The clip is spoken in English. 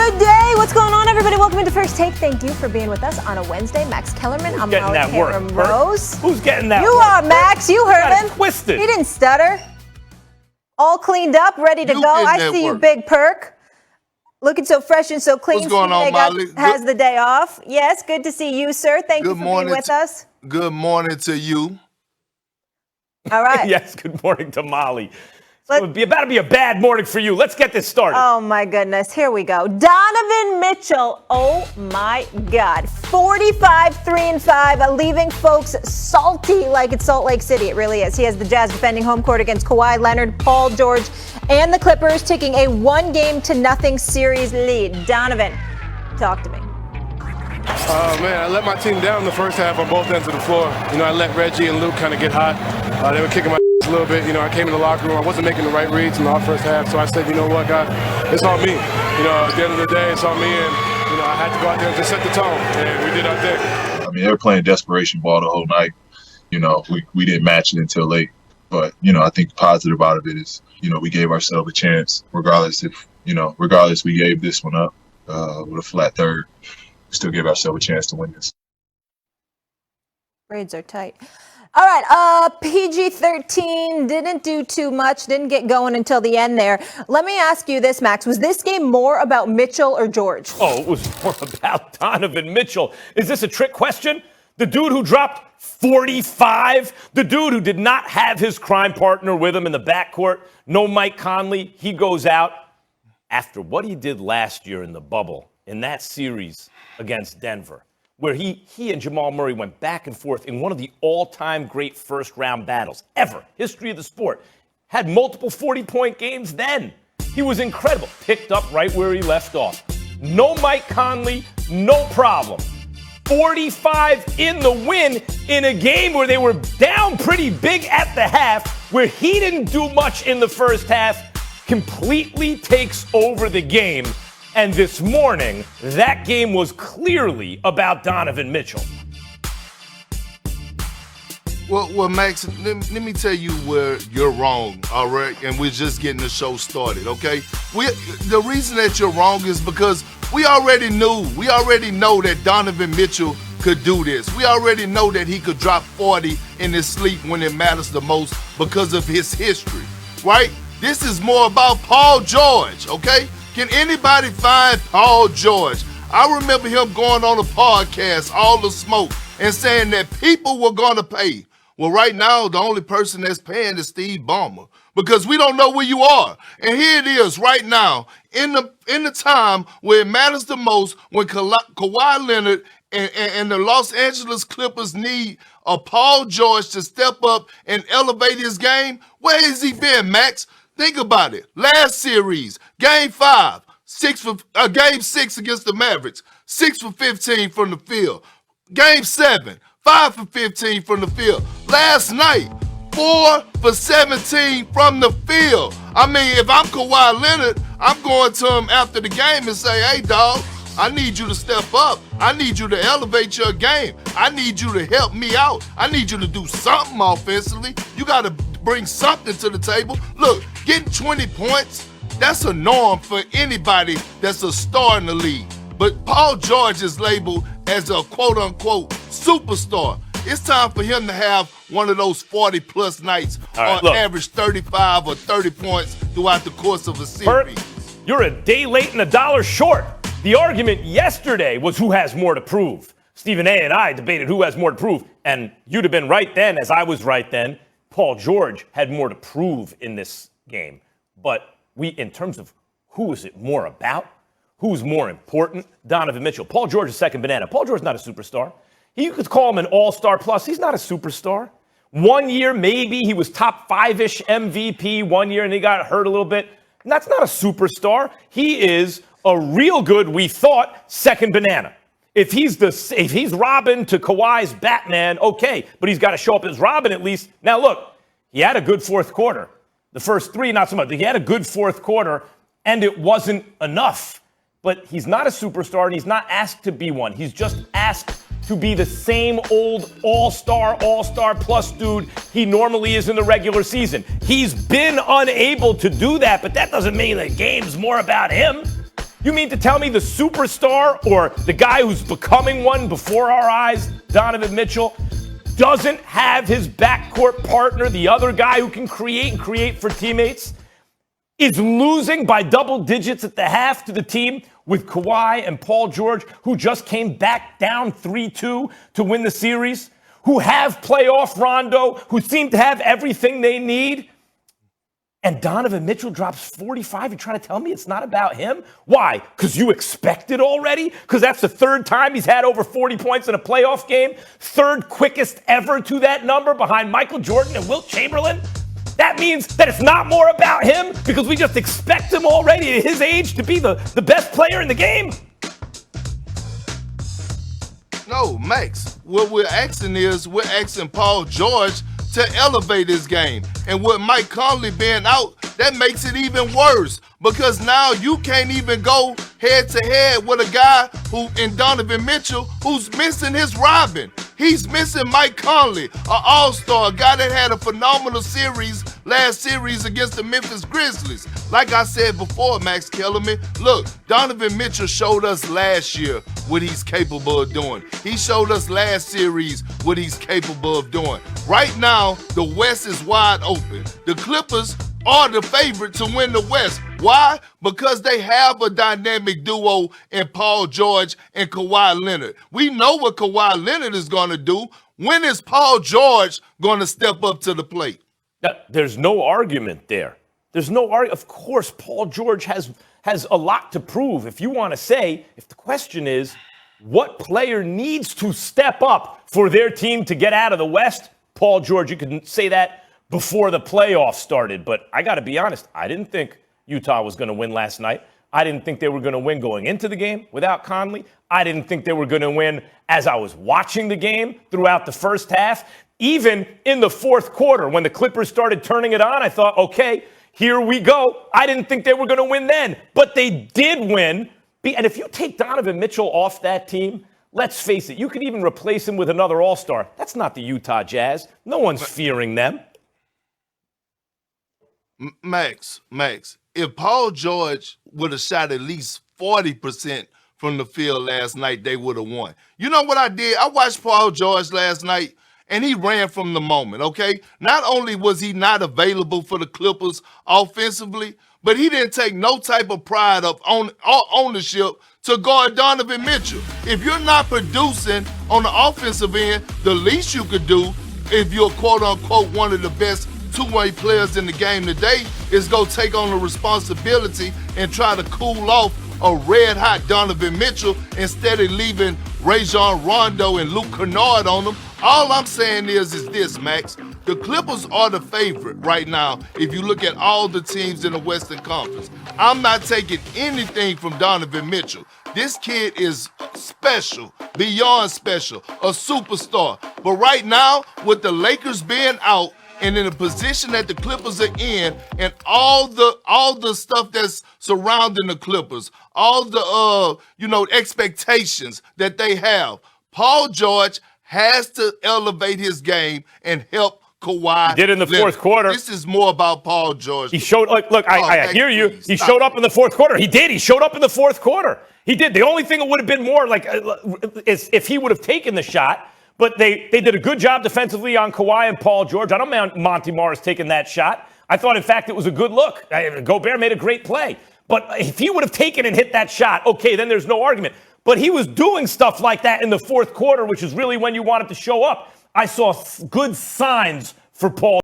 Good day. What's going on, everybody? Welcome into First Take. Thank you for being with us on a Wednesday. Max Kellerman. I'm Molly Cameron Rose. Who's getting that You work? are, Max. You heard him. Twisted. He didn't stutter. All cleaned up, ready to go. I see you, Big Perk. Looking so fresh and so clean. What's going on, Molly? Has the day off. Yes, good to see you, sir. Thank you for being with us. Good morning to you. All right. Yes, good morning to Molly. It would be about to be a bad morning for you. Let's get this started. Oh, my goodness. Here we go. Donovan Mitchell. Oh, my God. 45, 3-5, leaving folks salty like it's Salt Lake City. It really is. He has the Jazz defending home court against Kawhi Leonard, Paul George, and the Clippers taking a 1-0 series lead. Donovan, talk to me. Man, I let my team down in the first half on both ends of the floor. I let Reggie and Luke kind of get hot. They were kicking my a little bit. I came in the locker room. I wasn't making the right reads in the first half, so I said, you know what, God, it's on me. At the end of the day, it's on me, and, I had to go out there and just set the tone, and we did our thing. I mean, they were playing desperation ball the whole night. We didn't match it until late. But, I think the positive out of it is, we gave ourselves a chance, regardless we gave this one up with a flat third. We still gave ourselves a chance to win this. Braids are tight. All right, PG-13 didn't do too much, didn't get going until the end there. Let me ask you this, Max. Was this game more about Mitchell or George? Oh, it was more about Donovan Mitchell. Is this a trick question? The dude who dropped 45? The dude who did not have his crime partner with him in the backcourt? No Mike Conley. He goes out after what he did last year in the bubble in that series against Denver, where he and Jamal Murray went back and forth in one of the all-time great first-round battles ever, history of the sport. Had multiple 40-point games then. He was incredible. Picked up right where he left off. No Mike Conley, no problem. 45 in the win in a game where they were down pretty big at the half, where he didn't do much in the first half, completely takes over the game. And this morning, that game was clearly about Donovan Mitchell. Well, Max, let me tell you where you're wrong, all right? And we're just getting the show started, okay? The reason that you're wrong is because we already know that Donovan Mitchell could do this. We already know that he could drop 40 in his sleep when it matters the most because of his history, right? This is more about Paul George, okay? Can anybody find Paul George? I remember him going on a podcast, All the Smoke, and saying that people were going to pay. Well, right now, the only person that's paying is Steve Ballmer because we don't know where you are. And here it is right now in the time where it matters the most, when Kawhi Leonard and the Los Angeles Clippers need a Paul George to step up and elevate his game. Where has he been, Max? Think about it. Last series, Game 5, Game 6 against the Mavericks, 6 for 15 from the field. Game 7, 5 for 15 from the field. Last night, 4 for 17 from the field. I mean, if I'm Kawhi Leonard, I'm going to him after the game and say, hey, dog, I need you to step up. I need you to elevate your game. I need you to help me out. I need you to do something offensively. You got to bring something to the table. Look, getting 20 points, that's a norm for anybody that's a star in the league. But Paul George is labeled as a quote-unquote superstar. It's time for him to have one of those 40-plus nights average 35 or 30 points throughout the course of a series. Bert, you're a day late and a dollar short. The argument yesterday was who has more to prove. Stephen A. and I debated who has more to prove, and you'd have been right then, as I was right then. Paul George had more to prove in this game. But in terms of who is it more about, who's more important, Donovan Mitchell. Paul George is second banana. Paul George is not a superstar. You could call him an all-star plus. He's not a superstar. 1 year, maybe he was top 5-ish MVP 1 year and he got hurt a little bit. And that's not a superstar. He is a real good, we thought, second banana. If he's Robin to Kawhi's Batman, okay, but he's got to show up as Robin at least. Now look, he had a good fourth quarter. The first three, not so much. He had a good fourth quarter, and it wasn't enough. But he's not a superstar, and he's not asked to be one. He's just asked to be the same old all-star plus dude he normally is in the regular season. He's been unable to do that, but that doesn't mean the game's more about him. You mean to tell me the superstar or the guy who's becoming one before our eyes, Donovan Mitchell, doesn't have his backcourt partner, the other guy who can create for teammates, is losing by double digits at the half to the team with Kawhi and Paul George, who just came back down 3-2 to win the series, who have playoff Rondo, who seem to have everything they need? And Donovan Mitchell drops 45. You're trying to tell me it's not about him? Why? Because you expect it already? Because that's the third time he's had over 40 points in a playoff game? Third quickest ever to that number behind Michael Jordan and Wilt Chamberlain? That means that it's not more about him because we just expect him already at his age to be the best player in the game? No, Max, what we're asking is we're asking Paul George to elevate his game. And with Mike Conley being out, that makes it even worse because now you can't even go head to head with a guy who, in Donovan Mitchell, who's missing his Robin. He's missing Mike Conley, an all-star, a guy that had a phenomenal last series against the Memphis Grizzlies. Like I said before, Max Kellerman, look, Donovan Mitchell showed us last year what he's capable of doing. He showed us last series what he's capable of doing. Right now, the West is wide open. The Clippers are the favorite to win the West. Why? Because they have a dynamic duo in Paul George and Kawhi Leonard. We know what Kawhi Leonard is going to do. When is Paul George going to step up to the plate? There's no argument there. There's no argument. Of course, Paul George has a lot to prove. If you want to say, if the question is, what player needs to step up for their team to get out of the West? Paul George, you can say that before the playoffs started. But I got to be honest, I didn't think Utah was going to win last night. I didn't think they were going to win going into the game without Conley. I didn't think they were going to win as I was watching the game throughout the first half. Even in the fourth quarter, when the Clippers started turning it on, I thought, okay, here we go. I didn't think they were going to win then, but they did win. And if you take Donovan Mitchell off that team, let's face it, you could even replace him with another all-star. That's not the Utah Jazz. No one's fearing them. Max, if Paul George would have shot at least 40% from the field last night, they would have won. You know what I did? I watched Paul George last night, and he ran from the moment, okay? Not only was he not available for the Clippers offensively, but he didn't take no type of pride of ownership to guard Donovan Mitchell. If you're not producing on the offensive end, the least you could do if you're quote-unquote one of the best two-way players in the game today is go take on the responsibility and try to cool off a red-hot Donovan Mitchell instead of leaving Rajon Rondo and Luke Kennard on them. All I'm saying is this, Max. The Clippers are the favorite right now if you look at all the teams in the Western Conference. I'm not taking anything from Donovan Mitchell. This kid is special, beyond special, a superstar. But right now, with the Lakers being out, and in the position that the Clippers are in, and all the stuff that's surrounding the Clippers, all the expectations that they have, Paul George has to elevate his game and help Kawhi. He did in the fourth quarter. This is more about Paul George. He showed. Look, I hear you. He showed up in the fourth quarter. He did. He showed up in the fourth quarter. He did. The only thing that would have been more like is if he would have taken the shot. But they did a good job defensively on Kawhi and Paul George. I don't mind Monty Morris taking that shot. I thought, in fact, it was a good look. Gobert made a great play. But if he would have taken and hit that shot, okay, then there's no argument. But he was doing stuff like that in the fourth quarter, which is really when you wanted to show up. I saw good signs for Paul